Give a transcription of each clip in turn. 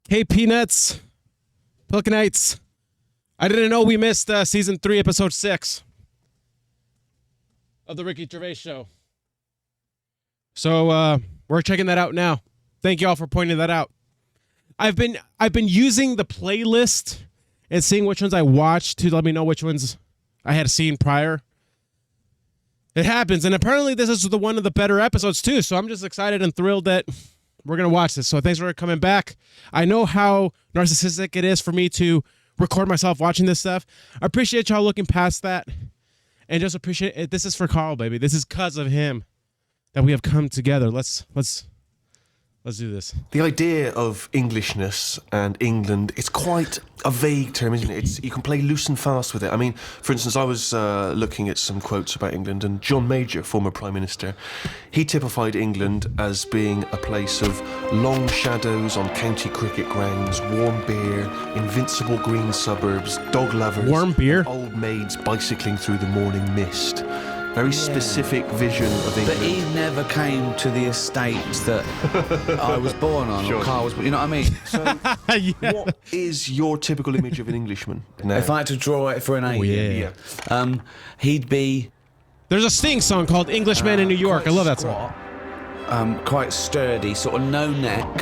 Hey, Peanuts. Pilkingtonites. I didn't know we missed season 3, episode 6 of the Ricky Gervais Show. So we're checking that out now. Thank you all for pointing that out. I've been using the playlist and seeing which ones I watched to let me know which ones I had seen prior. It happens, and apparently this is one of the better episodes too. So I'm just excited and thrilled that we're gonna watch this. So thanks for coming back. I know how narcissistic it is for me to record myself watching this stuff. I appreciate y'all looking past that, and just appreciate it. This is for Karl, baby. This is because of him that we have come together. Let's do this. The idea of Englishness and England, it's quite a vague term, isn't it? You can play loose and fast with it. I mean, for instance, I was looking at some quotes about England, and John Major, former Prime Minister, he typified England as being a place of long shadows on county cricket grounds, warm beer, invincible green suburbs, dog lovers, warm beer, old maids bicycling through the morning mist. Very specific vision of England. But he never came to the estate that I was born on, or Karl was, you know what I mean? So, what is your typical image of an Englishman now? if I had to draw it for an alien, he'd be... There's a Sting song called Englishman in New York. I love that song. Quite sturdy, sort of no neck,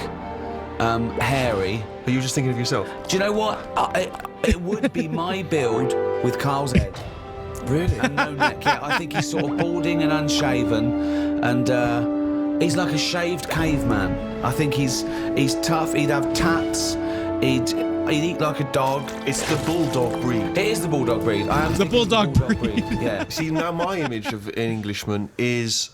hairy. Are you just thinking of yourself? Do you know what? It would be my build with Karl's head. Really? And no neck yet. I think he's sort of balding and unshaven, and he's like a shaved caveman. I think he's tough. He'd have tats. He'd eat like a dog. It's the bulldog breed. It is the bulldog breed. I am the bulldog breed. Yeah. See, now my image of an Englishman is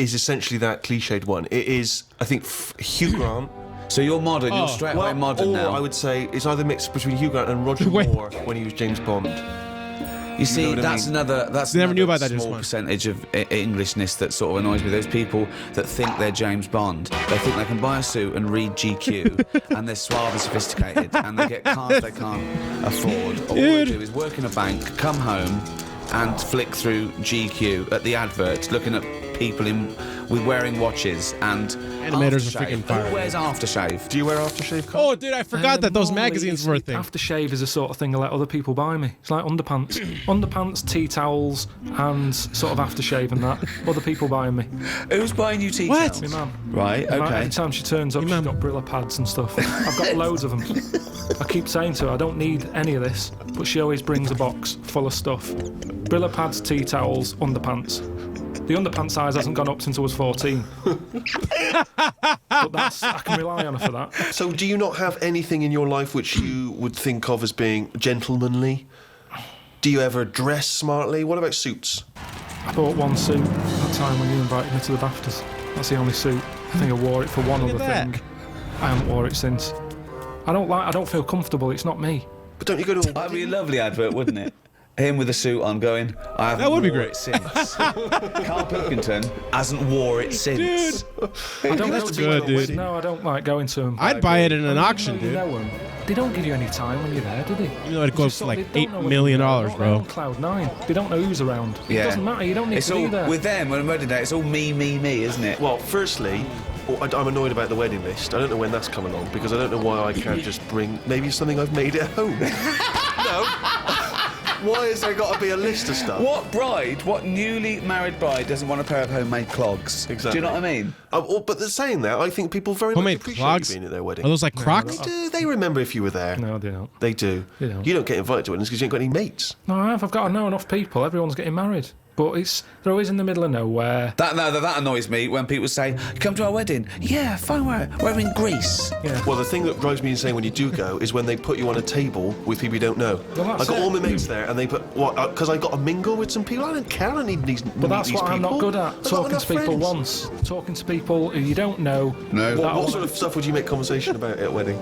essentially that cliched one. It is, I think, Hugh Grant. So you're modern. You're straight away modern now. I would say it's either mixed between Hugh Grant and Roger Moore when he was James Bond. You see, that's another never knew about that small percentage of Englishness that sort of annoys me. Those people that think they're James Bond. They think they can buy a suit and read GQ, and they're suave and sophisticated, and they get cars they can't afford. All they do is work in a bank, come home, and flick through GQ at the adverts, looking at people with wearing watches and animators are freaking fire. Who wears aftershave? Do you wear aftershave, Karl? Oh, dude, I forgot that those magazines were a thing. Aftershave is the sort of thing I let other people buy me. It's like underpants. Underpants, tea towels, and sort of aftershave and that. Other people buying me. Who's buying you tea towels? My mum. Right, okay. Every time she turns up, she's got Brilla pads and stuff. I've got loads of them. I keep saying to her, I don't need any of this, but she always brings a box full of stuff. Brilla pads, tea towels, underpants. The underpants size hasn't gone up since I was 14. But I can rely on her for that. So do you not have anything in your life which you would think of as being gentlemanly? Do you ever dress smartly? What about suits? I bought one suit that time when you invited me to the BAFTAs. That's the only suit. I think I wore it for one other thing. I haven't wore it since. I don't feel comfortable. It's not me. But don't you go to That'd be a lovely advert, wouldn't it? Him with a suit on going, I haven't would be wore great. it since. Karl Pilkington hasn't wore it since. Dude. I don't That's know good, dude. No, I don't like going to them. I'd buy it in an auction, dude. You know them. They don't give you any time when you're there, do they? You know it goes for like $8 million, bro. On cloud 9. They don't know who's around. Yeah. It doesn't matter. You don't need It's to all be there. with them on a wedding day. It's all me, isn't it? Well, firstly, I'm annoyed about the wedding list. I don't know when that's coming along because I don't know why I can't just bring maybe something I've made at home. No. Why has there got to be a list of stuff? What newly married bride doesn't want a pair of homemade clogs? Exactly. Do you know what I mean? But they're saying that, I think people very Homemade much appreciate clogs? you being at their wedding. Are those like Crocs? They remember if you were there. No, they don't. They do. They don't. You don't get invited to weddings because you ain't got any mates. No, I have. I've got to know enough people. Everyone's getting married. But they're always in the middle of nowhere. That annoys me when people say, come to our wedding. Yeah, fine, we're in Greece. Yeah. Well, the thing that drives me insane when you do go is when they put you on a table with people you don't know. Well, I that's got it. all my mates there, and they put because I got to mingle with some people. I don't care. I need these. But that's what I'm not good at. Talking to people once. Talking to people who you don't know. No. What sort of stuff would you make conversation about at a wedding?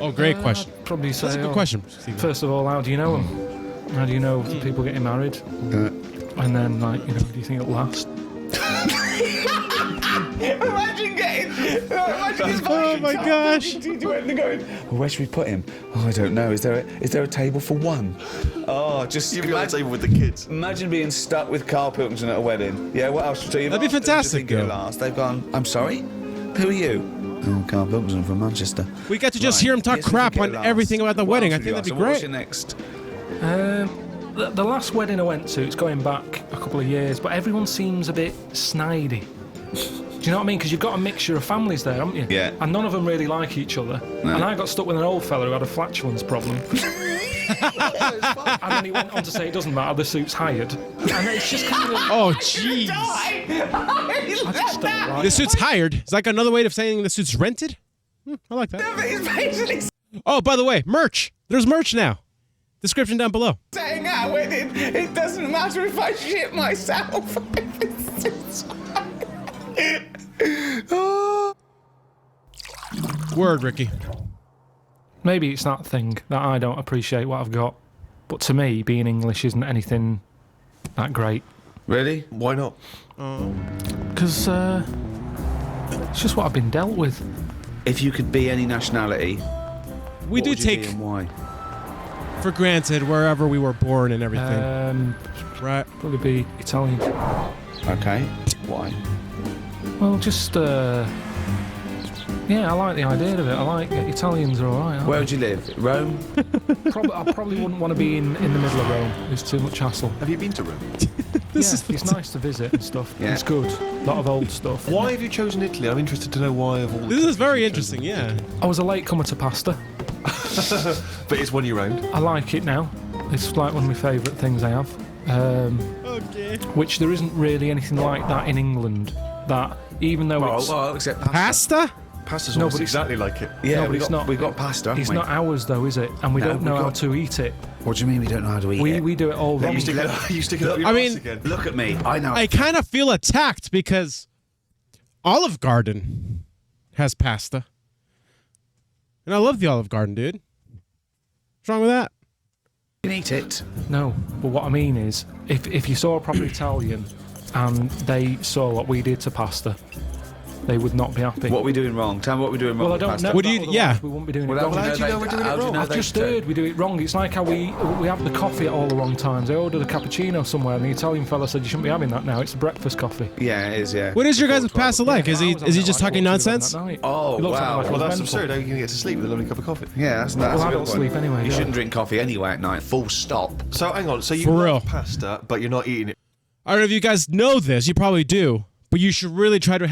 Oh, great question. I'd probably say, That's a good question, Stephen. First of all, how do you know them? How do you know the people getting married? And then, like, do you think it'll last? Imagine his Oh my gosh. Going, where should we put him? Oh, I don't know. Is there a table for one? Oh, just You'd be on the table with the kids. Imagine being stuck with Karl Pilkington at a wedding. Yeah, what else? So That'd be fantastic, Thinking though. last, they've gone, I'm sorry? Who are you? Oh, Karl Pilkington from Manchester. We get to just hear him talk Yes, we crap can on get last. everything about the What wedding. I else think have that'd you be asked? great. What's your next? The last wedding I went to, it's going back a couple of years, but everyone seems a bit snidey. Do you know what I mean? Because you've got a mixture of families there, haven't you? Yeah. And none of them really like each other. No. And I got stuck with an old fella who had a flatulence problem. And then he went on to say it doesn't matter, the suit's hired. And it's just kind of... Oh, jeez. I just don't like The suit's hired. It's like another way of saying the suit's rented. I like that. It's basically Oh, by the way, merch. There's merch now. Description down below. saying at a wedding, it doesn't matter if I shit myself. Word, Ricky. Maybe it's that thing that I don't appreciate what I've got. But to me, being English isn't anything that great. Really? Why not? Because it's just what I've been dealt with. If you could be any nationality, We what do would you take be and why? for granted wherever we were born and everything. Right. Probably be Italian. Okay. Why? Well, just yeah, I like the idea of it. I like it. Italians are alright. Where would you live? Rome? I probably wouldn't want to be in the middle of Rome. It's too much hassle. Have you been to Rome? It's nice to visit and stuff. Yeah. It's good. A lot of old stuff. Why have you chosen Italy? I'm interested to know why of all. This is very interesting, yeah. I was a late comer to pasta. But it's one year round. I like it now. It's like one of my favourite things I have. Okay. Which there isn't really anything like that in England. That even though it's Well, except pasta. Pasta? Pasta's No, almost but it's- exactly like it. Yeah, No, but we it's got, not- we've got pasta, haven't it's we? not ours though, is it? And we No, don't know we've how got- to eat it. What do you mean we don't know how to eat it? We do it all wrong. You stick it up your I arse mean- again. Look at me. I know. I kind of feel attacked because Olive Garden has pasta. And I love the Olive Garden, dude. What's wrong with that? You can eat it. No, but what I mean is, if you saw a proper Italian and they saw what we did to pasta, they would not be happy. What are we doing wrong? Tell me what we're doing wrong Well, I with don't pasta. know. What do you- otherwise yeah. We wouldn't be doing Well, it wrong. how do you know we're doing it how do you wrong? know I've they just don't? heard we do it wrong. It's like how we have the coffee at all the wrong times. I ordered a cappuccino somewhere and the Italian fella said you shouldn't be having that now. It's a breakfast coffee. Yeah, it is, yeah. What is your guys' Before 12 pasta like? Is I he was is he having just that talking like nonsense? that night. Oh, He looked at me wow. like I Well, was that's mental. absurd. How are you going to get to sleep with a lovely cup of coffee? Yeah, that's Well, I a good don't one. sleep anyway. You yeah. shouldn't drink coffee anyway at night. Full stop. So hang on. So you For love real. pasta, but you're not eating it. I don't know if you guys know this. You probably do. But you should really try to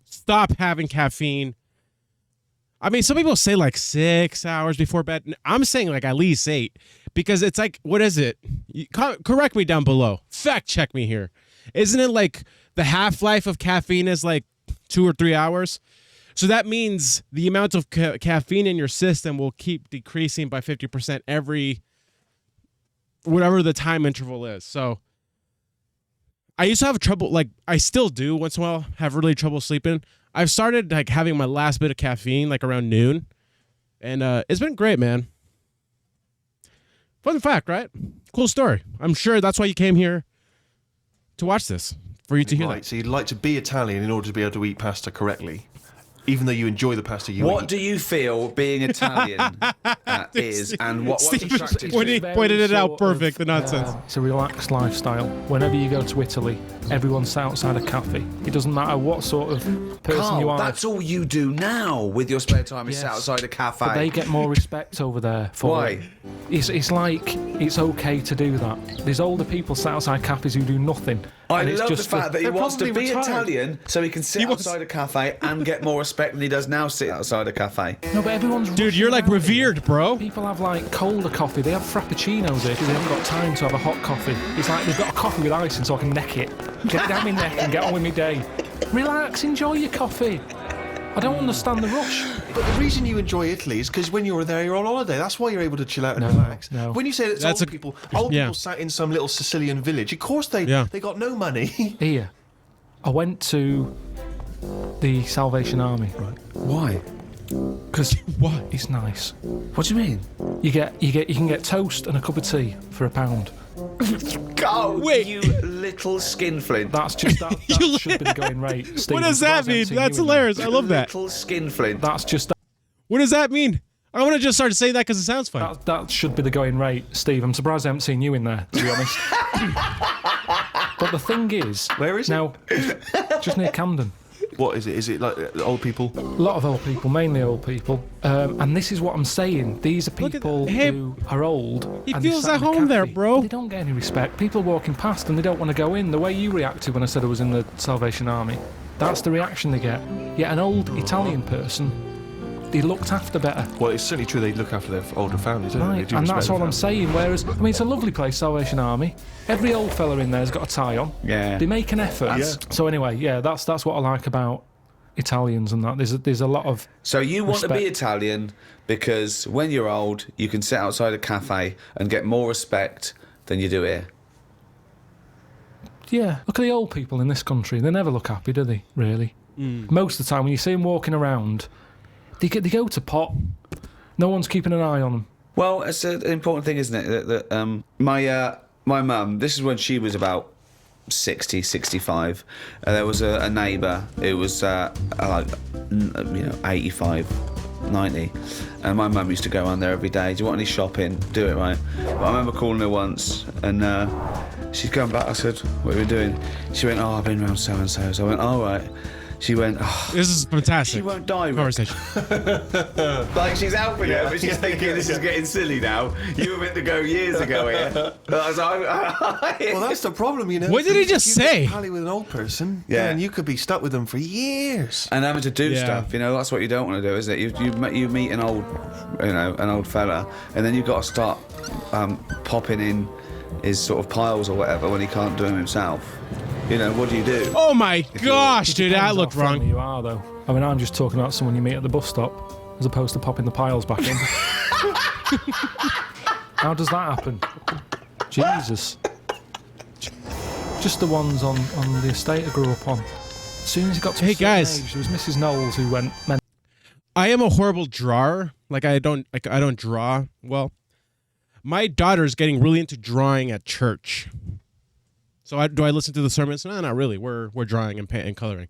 stop having caffeine. I mean, some people say like 6 hours before bed. I'm saying like at least 8 because it's like, what is it? Correct me down below. Fact check me here. Isn't it like the half-life of caffeine is like 2 or 3 hours? So that means the amount of caffeine in your system will keep decreasing by 50% every, whatever the time interval is. So I used to have trouble, like I still do once in a while, have really trouble sleeping. I've started like having my last bit of caffeine like around noon, and it's been great, man. Fun fact, right? Cool story. I'm sure that's why you came here to watch this, for you to hear Right. So you'd like to be Italian in order to be able to eat pasta correctly, even though you enjoy the pasta you What eat. do you feel being Italian is, and what's Steve attractive? when he Very pointed it out sort perfect, of, the nonsense. It's a relaxed lifestyle. Whenever you go to Italy, everyone's outside a cafe. It doesn't matter what sort of person Carl, you are. that's all you do now with your spare time is sit Yes. outside a cafe. But they get more respect over there. For Why? it. It's like it's okay to do that. There's older people sat outside cafes who do nothing. I and it's love the just fact that he They're wants to probably be retired. Italian so he can sit outside a cafe and get more respect than he does now sit outside a cafe. No, but everyone's Dude, you're like rushing around here. revered, bro. People have like colder coffee. They have frappuccinos here because they haven't got time to have a hot coffee. It's like they've got a coffee with ice in so I can neck it. Get down my neck and get on with my day. Relax, enjoy your coffee. I don't understand the rush. But the reason you enjoy Italy is because when you're there, you're on holiday. That's why you're able to chill out and No, relax. no. When you say that That's old a- people yeah. sat in some little Sicilian village, of course they got no money. Here, I went to the Salvation Army, right? Why? Because what? It's nice. What do you mean? You can get toast and a cup of tea for £1. Go, Wait. you little skinflint. That's just that should be the going rate. Steve, What does I'm that surprised I mean? haven't seen That's you in there. hilarious. I love that. Little skinflint. That's just What does that mean? I want to just start to say that because it sounds fun. that should be the going rate, Steve. I'm surprised I haven't seen you in there, to be honest. But the thing is, Where is it? now, just near Camden. What is it? Is it like old people? A lot of old people, mainly old people. And this is what I'm saying. These are people who are old. He and they feels sat at in a home there, cafe. bro. They don't get any respect. People walking past and they don't want to go in. The way you reacted when I said I was in the Salvation Army, that's the reaction they get. Yet an old Italian person, they looked after better. Well, it's certainly true they look after their older families, don't they? Right, Do and respect that's all their I'm families. saying. Whereas, I mean, it's a lovely place, Salvation Army. Every old fella in there's got a tie on. Yeah. They make an effort. Yeah. So anyway, yeah, that's what I like about Italians and that. There's a lot of. So you want to be respect. Italian because when you're old, you can sit outside a cafe and get more respect than you do here. Yeah, look at the old people in this country. They never look happy, do they? Really. Most of the time, when you see them walking around, they go to pot. No one's keeping an eye on them. Well, it's an important thing, isn't it? That my mum, this is when she was about 60, 65. There was a neighbour who was 85, 90. And my mum used to go around there every day. Do you want any shopping? Do it, right? But I remember calling her once and she's going back. I said, what are we doing? She went, I've been around so-and-so. So I went, all right. She went, This is fantastic. she won't die. Conversation. Like she's helping her, but she's thinking this is getting silly now. You were meant to go years ago here. I was like, Well, that's the problem, you know. What did he just You say? get pally with an old person, Yeah. and you could be stuck with them for years. and having to do Yeah. stuff, that's what you don't want to do, is it? You meet an old, an old fella, and then you've got to start popping in his sort of piles or whatever when he can't do them himself. What do you do? Oh my gosh, It dude, that depends looked how friendly wrong. you are, though. I mean, I'm just talking about someone you meet at the bus stop, as opposed to popping the piles back in. How does that happen? Jesus. Just the ones on the estate I grew up on. As soon as he got to a Hey, certain guys. age, there was Mrs. Knowles who went, "Man, I am a horrible drawer. I don't draw well. My daughter's getting really into drawing at church. So do I listen to the sermons? No, not really. We're drawing and coloring.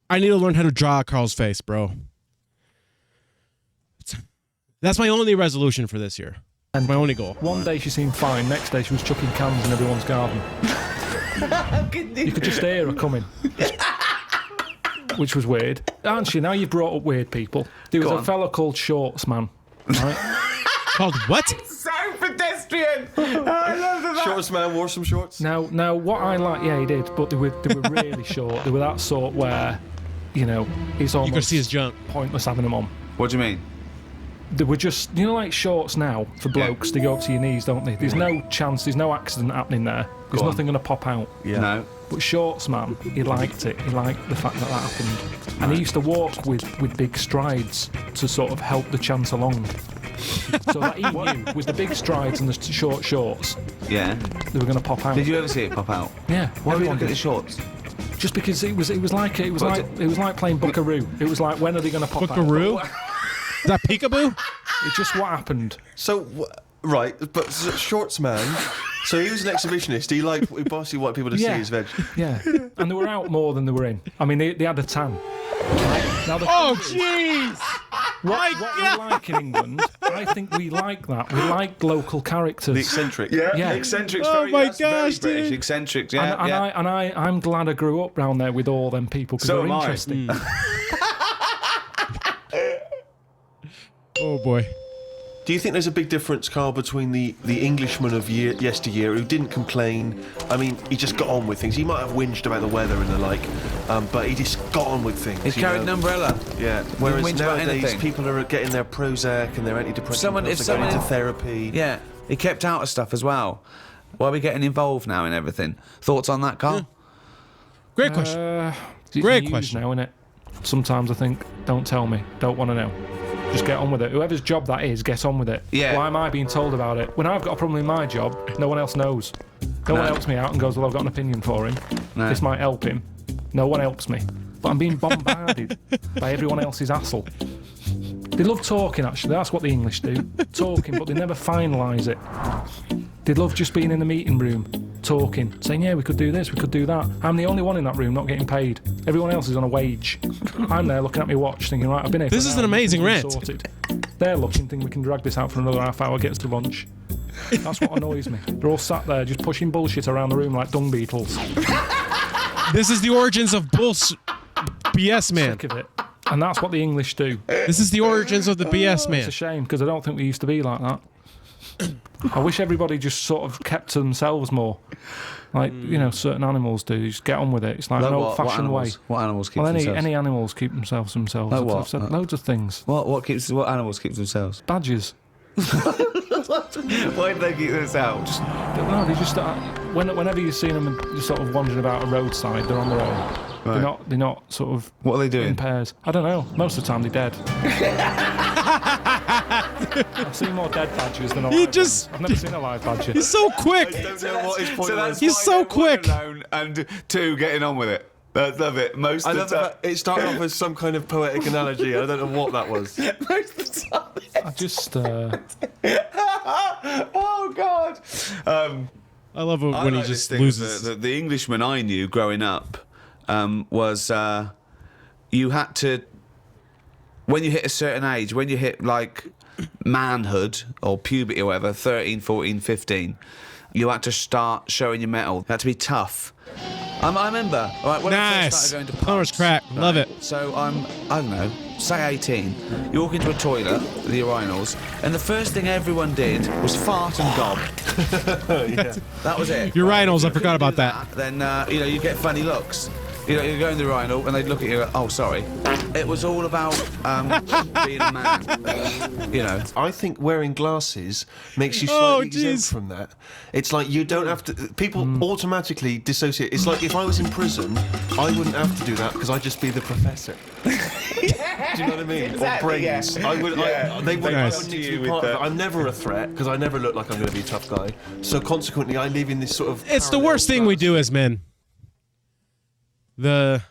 I need to learn how to draw Carl's face, bro. That's my only resolution for this year. That's my only goal. one day she seemed fine, next day she was chucking cans in everyone's garden." You could just hear her coming. Which was weird. Aren't you? Now you've brought up weird people. There was Go a on. fella called Shorts Man. Right? Called what? So pedestrian! I love that. Shortest man wore some shorts. Now, what I like, yeah, he did, but they were really short. They were that sort where, it's almost You could see his junk. pointless having them on. What do you mean? They were just, like shorts now for blokes. They go up to your knees, don't they? There's no chance. There's no accident happening there. There's Go on. nothing going to pop out. Yeah. No. But Shorts Man, he liked it. He liked the fact that happened, and he used to walk with big strides to sort of help the chance along. So that he knew with the big strides and the short shorts, Yeah. they were going to pop out. Did you ever see it pop out? Yeah. Why did you everyone look at did. the shorts? Just because it was like playing Buckaroo. It was like, when are they going to pop Buckaroo? out? Is that peekaboo? It's just what happened. So, right, but shorts man. So he was an exhibitionist. He basically wanted people to see Yeah. his veg. Yeah. And they were out more than they were in. I mean, they had a tan. Right? Now, Oh, jeez! what we like in England, I think we like that. We like local characters. The eccentric. Yeah. Eccentrics. Oh very, my that's very gosh, British. dude. Eccentrics. Yeah. I'm glad I grew up round there with all them people because So they're am I. interesting. Oh boy. Do you think there's a big difference, Karl, between the Englishman of yesteryear who didn't complain? I mean, he just got on with things. He might have whinged about the weather and the like, but he just got on with things. He carried an umbrella. Yeah. Whereas whinge about nowadays, anything. people are getting their Prozac and their antidepressants. Someone- if they're going someone- into therapy. Yeah. He kept out of stuff as well. Why are we getting involved now in everything? Thoughts on that, Karl? Great question. It's Great news question. now, innit? Sometimes I think, don't tell me, don't want to know. Just get on with it. Whoever's job that is, get on with it. Yeah. Why am I being told about it? When I've got a problem in my job, no one else knows. No one helps me out and goes, well, I've got an opinion for him. No. This might help him. No one helps me. But I'm being bombarded by everyone else's hassle. They love talking, actually. That's what the English do. Talking, but they never finalise it. They love just being in the meeting room, talking, saying, yeah, we could do this, we could do that. I'm the only one in that room not getting paid. Everyone else is on a wage. I'm there looking at my watch, thinking, right, I've been here for This an is hour, an amazing nothing's rant. sorted. They're looking, thinking we can drag this out for another half hour, get us to lunch. That's what annoys me. They're all sat there just pushing bullshit around the room like dung beetles. This is the origins of BS man. Sick of it. And that's what the English do. This is the origins of the BS man. It's a shame, because I don't think we used to be like that. I wish everybody just sort of kept to themselves more. Like, certain animals do. You just get on with it. It's like an old-fashioned way. What animals keep themselves? Any animals keep themselves themselves. Like what? I've said loads of things. What animals keep themselves? Badgers. Why do they keep themselves? No, they just whenever you've seen them just sort of wandering about a roadside, they're on their own. Right. They're not sort of. What are they doing? In pairs. I don't know. Most of the time they're dead. I've seen more dead badgers than alive ones. I've never seen a live badger. He's so quick. I don't know what his point was. He's so quick. Alone and 2 getting on with it. I love it. Most I of love the time. that it started off as some kind of poetic analogy. I don't know what that was. Most of the time. I just. Oh God. I love it I when like he this just thing, loses. The Englishman I knew growing up was you had to, when you hit a certain age, when you hit like manhood or puberty or whatever, 13, 14, 15, you had to start showing your mettle. You had to be tough. I remember, right, when I first started going to Plumber's pubs, crack. Love right, it. So I don't know, say 18, you walk into a toilet, the urinals, and the first thing everyone did was fart and gob. That was it. Urinals, I If you forgot about do that. Then, you get funny looks. You go in the urinal and they'd look at you and go, oh, sorry. It was all about being a man, I think wearing glasses makes you Oh, slightly exempt jeez. from that. It's like you don't have to. People automatically dissociate. It's like if I was in prison, I wouldn't have to do that because I'd just be the professor. Do you know what I mean? Exactly, or brains. yeah. I would. They wouldn't. I Nice. wouldn't need to be part of it. I'm never a threat because I never look like I'm going to be a tough guy. So consequently, I live in this sort of. It's the worst thing we do as men. The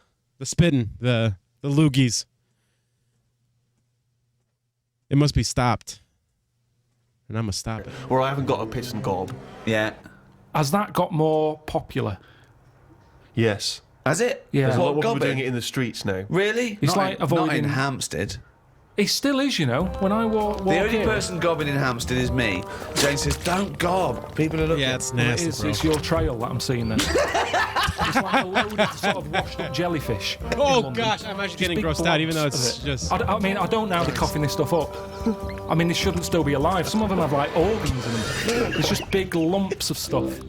spitting, the loogies. It must be stopped. And I'm gonna stop it. Or I haven't got a piss and gob. Yeah. Has that got more popular? Yes. Has it? Yeah. There's a lot more people gobbing? doing it in the streets now. Really? It's not like in, not in avoiding- Hampstead. It still is, When I walk The only here, person gobbing in Hampstead is me. Jane says, don't gob. People are looking. Yeah, it's nasty, bro. it's your trail that I'm seeing then. It's like a load of sort of washed up jellyfish. in Oh London. gosh, I'm actually Just getting big grossed out, even though blobs it's of it. just. I mean, I don't know they're coughing this stuff up. I mean, they shouldn't still be alive. Some of them have like organs in them. It's just big lumps of stuff.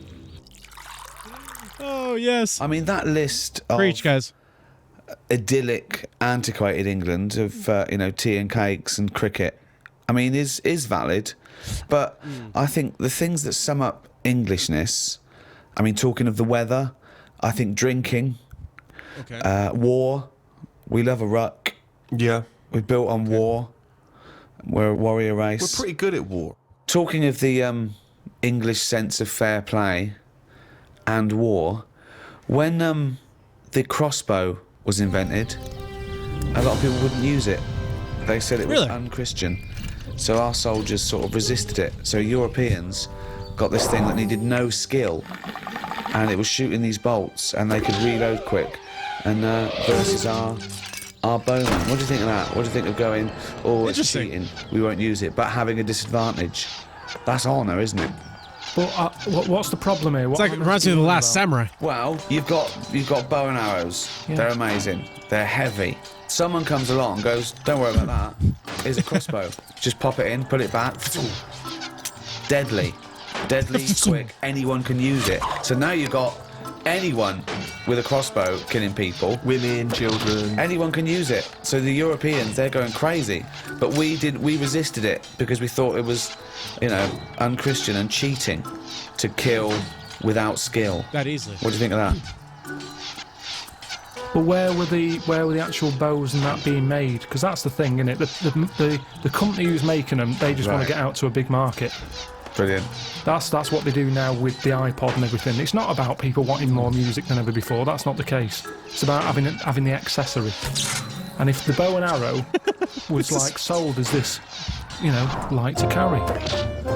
Oh yes. I mean, that list of Preach, guys. idyllic, antiquated England of tea and cakes and cricket, I mean, is valid. But I think the things that sum up Englishness, I mean, talking of the weather, I think drinking, Okay. war. We love a ruck. Yeah. We're built on war. We're a warrior race. We're pretty good at war. Talking of the English sense of fair play and war, when the crossbow was invented, a lot of people wouldn't use it. They said it was Really? unchristian. So our soldiers sort of resisted it. So Europeans got this thing that needed no skill, and it was shooting these bolts, and they could reload quick. And versus our bowmen. What do you think of that? What do you think of going, oh, it's Interesting. cheating, we won't use it, but having a disadvantage? That's honour, isn't it? But what's the problem here? It's like it reminds me of the Last Samurai. Well, you've got bow and arrows. Yeah. They're amazing. They're heavy. Someone comes along and goes, don't worry about that. Here's a crossbow. Just pop it in, put it back. Deadly. Deadly, quick. Anyone can use it. So now you've got anyone with a crossbow killing people. Women, children. Anyone can use it. So the Europeans, they're going crazy. But we resisted it because we thought it was, unchristian and cheating to kill without skill. That easily. What do you think of that? But where were the actual bows and that being made? Because that's the thing, isn't it? The company who's making them, they just want Right. to get out to a big market. Brilliant. That's what they do now with the iPod and everything. It's not about people wanting more music than ever before. That's not the case. It's about having the accessory. And if the bow and arrow was like sold as this, light to carry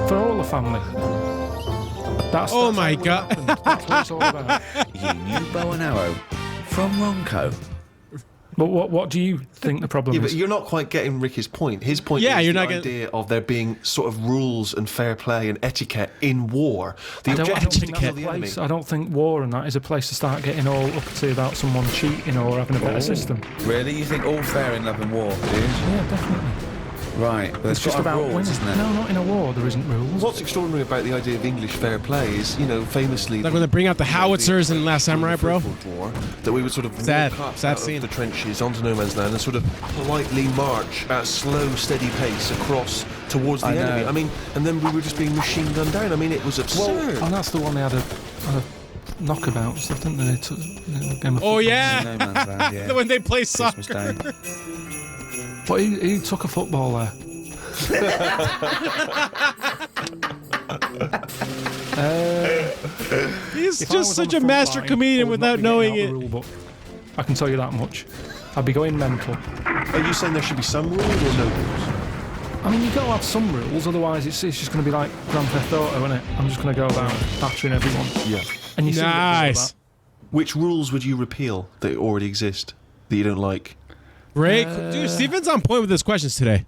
for all the family. That's Oh how my it would God. happen. That's what it's all about. You knew bow and arrow from Ronco. But what do you think the problem Yeah, but is? you're not quite getting Ricky's point. His point Yeah, is you're the not getting- idea of there being sort of rules and fair play and etiquette in war. The I don't objective think is to that's kill a the enemy. place. I don't think war and that is a place to start getting all uppity about someone cheating or having a better system. Really? You think all fair in love and war, do you? Yeah, definitely. Right. But It's just about rules, winning. isn't it? No, not in a war. There isn't rules. What's extraordinary about the idea of English fair play is, famously... Like when they bring out the howitzers in Last Samurai, bro. War, that we would sort of Sad walk up out scene. of the trenches onto no man's land and sort of politely march at a slow, steady pace across towards the I enemy. know. I mean, and then we were just being machine gunned down. I mean, it was absurd. And that's the one they had a knockabout stuff, didn't they? They took Game of Oh Football. yeah, No man's land, yeah. when they play Christmas soccer. Day. But who took a football there? He's If I just was on such the a front master line, comedian I would not without be knowing getting it. out the rule book. I can tell you that much. I'd be going mental. Are you saying there should be some rules or no rules? I mean, you've got to have some rules, otherwise it's just going to be like Grand Theft Auto, isn't it? I'm just going to go about battering everyone. Yeah. And you see Nice. Which rules would you repeal that already exist that you don't like? Ray, dude, Steven's on point with his questions today.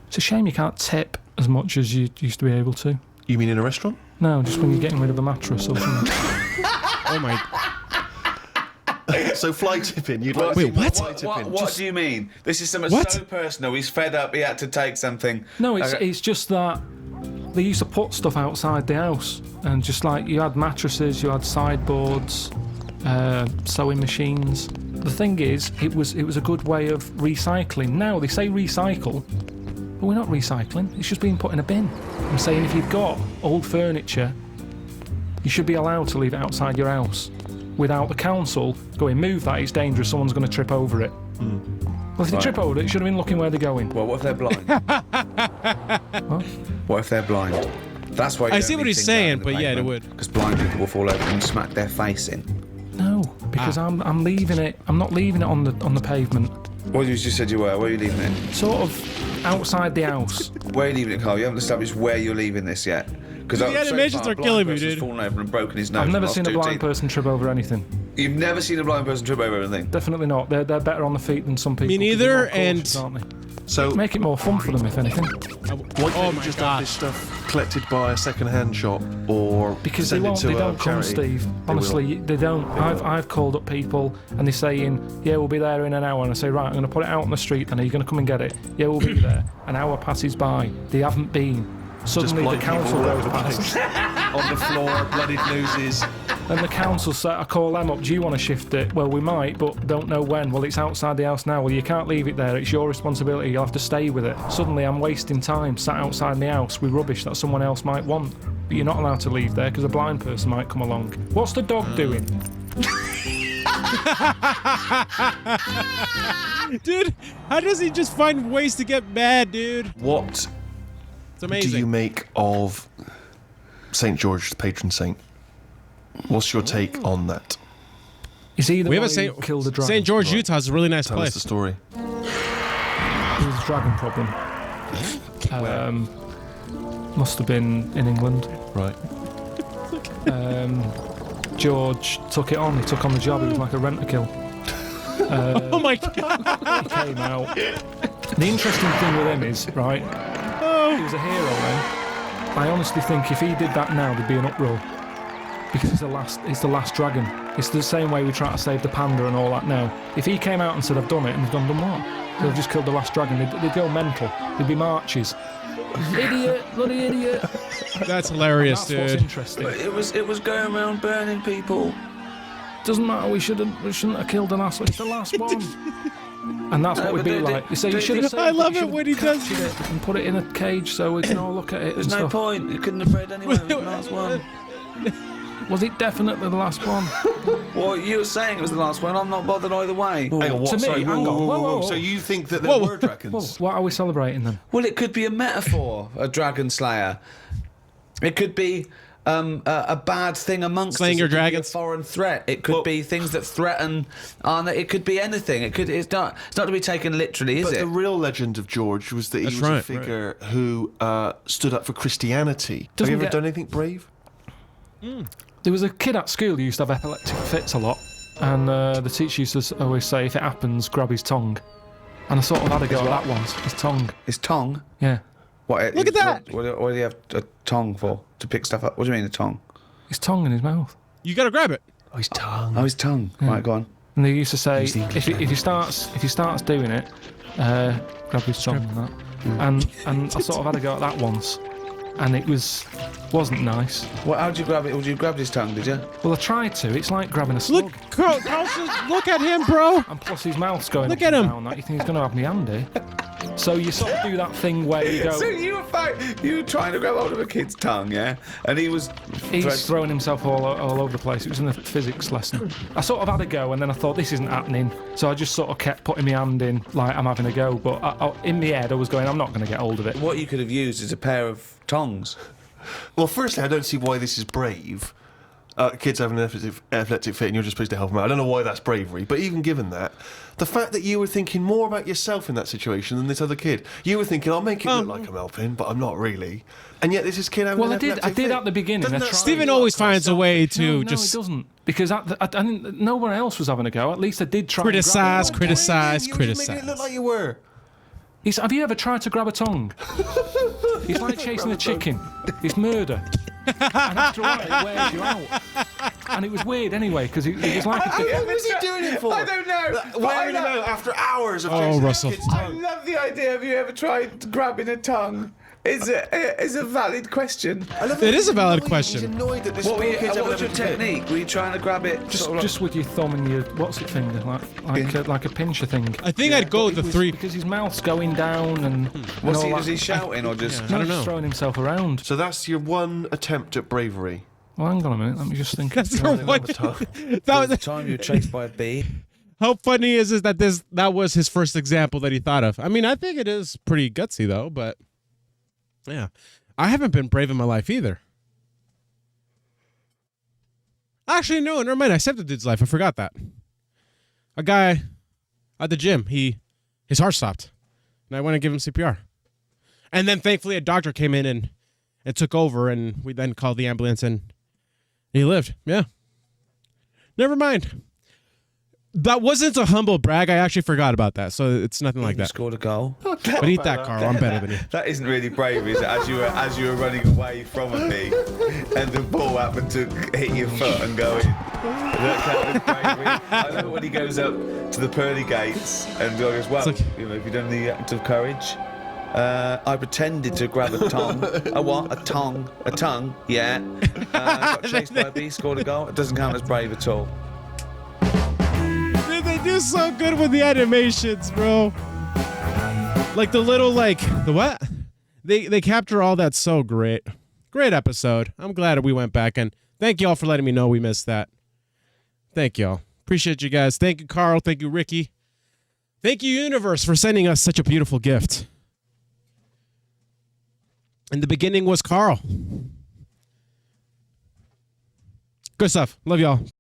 It's a shame you can't tip as much as you used to be able to. You mean in a restaurant? No, just when you're getting rid of a mattress or something. Oh my! So fly tipping. You'd like to Wait, see more what? fly tipping. What do you mean? This is something What? so personal. He's fed up. He had to take something. No, it's Okay. it's just that they used to put stuff outside the house, and just like you had mattresses, you had sideboards, sewing machines. The thing is, it was a good way of recycling. Now they say recycle, but we're not recycling. It's just being put in a bin. I'm saying if you've got old furniture, you should be allowed to leave it outside your house without the council going, move that, it's dangerous, someone's going to trip over it. Well, if they trip over it, you should have been looking where they're going. Well, what if they're blind? What if they're blind? That's why. I see what he's saying, but yeah, it would. Because blind people will fall over and smack their face in. No, because I'm leaving it. I'm not leaving it on the pavement. What you just said you were. Where are you leaving it? Sort of outside the house. Where are you leaving it, Carl? You haven't established where you're leaving this yet. Because The animations are killing me, dude. Fallen over and broken his nose. I've never and seen a lost 2 blind teeth. person trip over anything. You've never seen a blind person trip over anything. Definitely not. They're better on the feet than some people. Me 'cause they're neither, more cautious, and- aren't they? So Make it more fun for them, if anything. why Oh can't you my just God. have this stuff collected by a second-hand shop or Because they send it won't. to They a don't come, charity? Steve. They Honestly, they don't. I've called up people and they're saying, "Yeah, we'll be there in an hour." And I say, "Right, I'm going to put it out on the street. And are you going to come and get it?" "Yeah, we'll be there." An hour passes by. They haven't been. Suddenly, the blind people council all goes over the past. place. On the floor, bloodied noses. And the council say, I call them up, do you want to shift it? Well, we might, but don't know when. Well, it's outside the house now. Well, you can't leave it there. It's your responsibility. You'll have to stay with it. Suddenly, I'm wasting time sat outside the house with rubbish that someone else might want. But you're not allowed to leave there because a blind person might come along. What's the dog doing? Dude, how does he just find ways to get mad, dude? What It's do amazing. you make of St. George, the patron saint? What's your take on that? Is he the We have one a who St. killed the dragon? St. George, Utah is a really nice Tell us place. the story. He was a dragon problem. Must have been in England. Right. George took it on. He took on the job. He was like a rent-a-kill. Oh my god! He came out. The interesting thing with him is, right, he was a hero then. I honestly think if he did that now, there'd be an uproar. Because it's the last dragon. It's the same way we try to save the panda and all that now. If he came out and said, I've done it, and they've done what? They've just killed the last dragon. They'd go mental. There'd be marches. Idiot, bloody idiot. That's hilarious, That's what's dude. interesting. But it was going around burning people. Doesn't matter, we shouldn't have killed the last one. It's the last one. And that's what we'd be like. You say you should have saved I love you it should when have he does captured it and put it in a cage so we can all look at it There's and no stuff. point. You couldn't have bred anyway. It was the last one. Was it definitely the last one? Well, you were saying it was the last one. I'm not bothered either way. Hang on, what? To me, Sorry, hang on. Whoa. So you think that there were dragons? Well, what are we celebrating then? Well, it could be a metaphor, a dragon slayer. It could be a bad thing amongst Slaying us. your It could be dragons. a foreign threat. It could be things that threaten. It could be anything. It's not to be taken literally, is But it? the real legend of George was that he was a right, figure who stood up for Christianity. Doesn't Have you ever get- done anything brave? There was a kid at school who used to have epileptic fits a lot. and the teacher used to always say, if it happens, grab his tongue. And I sort of had a go at that once. His tongue. His tongue? Yeah. What? Look at that! What do you have a tongue for? To pick stuff up? What do you mean a tongue? His tongue in his mouth. You gotta grab it. Oh, his tongue. Oh, his tongue. Yeah. Right, go on. And they used to say, if he starts doing it, grab his tongue and that. And I sort of had a go at that once, and it wasn't nice. Well, how'd you grab it? Would you grab his tongue? Did you? Well, I tried to. It's like grabbing a slug. Look, Carl, look at him, bro. And plus his mouth's going Look up at and him. down. Like, you think he's going to have me handy. So you sort of do that thing where you go... So you were trying to grab hold of a kid's tongue, yeah? And he's throwing himself all over the place. It was in the physics lesson. I sort of had a go, and then I thought, this isn't happening. So I just sort of kept putting my hand in, like I'm having a go. But in my head, I was going, I'm not going to get hold of it. What you could have used is a pair of tongs. Well, firstly, I don't see why this is brave. Kids have an epileptic fit and you're just supposed to help them out. I don't know why that's bravery, but even given that, the fact that you were thinking more about yourself in that situation than this other kid. You were thinking, I'll make it look like I'm helping, but I'm not really. And yet this is kid having an epileptic fit. I did at the beginning. Doesn't that Stephen sound always like finds a way to No, just it doesn't. Because I didn't, no one else was having a go. At least I did try criticize, and grab it. You were just making it look like you were. Have you ever tried to grab a tongue? It's like chasing a chicken. It's murder. And after a while, it wears you out. And it was weird anyway, because it was like... What was he doing it for? I don't know. Wearing him out after hours of Oh, chasing Russell. a kid's I tongue. love the idea. Have you ever tried grabbing a tongue? It's a valid question. It is a valid He's question. annoyed that this What poor kid's was your having a fit. technique? Were you trying to grab it? Just with your thumb and your finger, like a pincher thing. I think I'd go with the three. Because his mouth's going down and... Was he shouting or just... I don't know. Just throwing himself around. So that's your one attempt at bravery. Well, hang on a minute. Let me just think. That's the one. That was the time you were chased by a bee? how funny is that that was his first example that he thought of. I mean, I think it is pretty gutsy though, but yeah, I haven't been brave in my life either. Actually, no, never mind. I saved the dude's life. I forgot that. A guy at the gym, his heart stopped, and I went and gave him CPR, and then thankfully a doctor came in and took over, and we then called the ambulance and he lived. Yeah. Never mind. That wasn't a humble brag. I actually forgot about that, so it's nothing like You that. scored a goal. But eat that, Carl. I'm better than you. That isn't really brave, is it? As you were running away from a bee, and the ball happened to hit your foot and go in. That kind of bravery. I know when he goes up to the pearly gates and goes, well, like- have you done the act of courage? I pretended to grab a tongue. A what? A tongue. A tongue, yeah. Got chased by a bee, scored a goal. It doesn't count as brave at all. Dude, they do so good with the animations, bro. Like the little, the what? They capture all that so great. Great episode. I'm glad we went back, and thank y'all for letting me know we missed that. Thank y'all. Appreciate you guys. Thank you, Carl. Thank you, Ricky. Thank you, Universe, for sending us such a beautiful gift. In the beginning was Carl. Good stuff. Love y'all.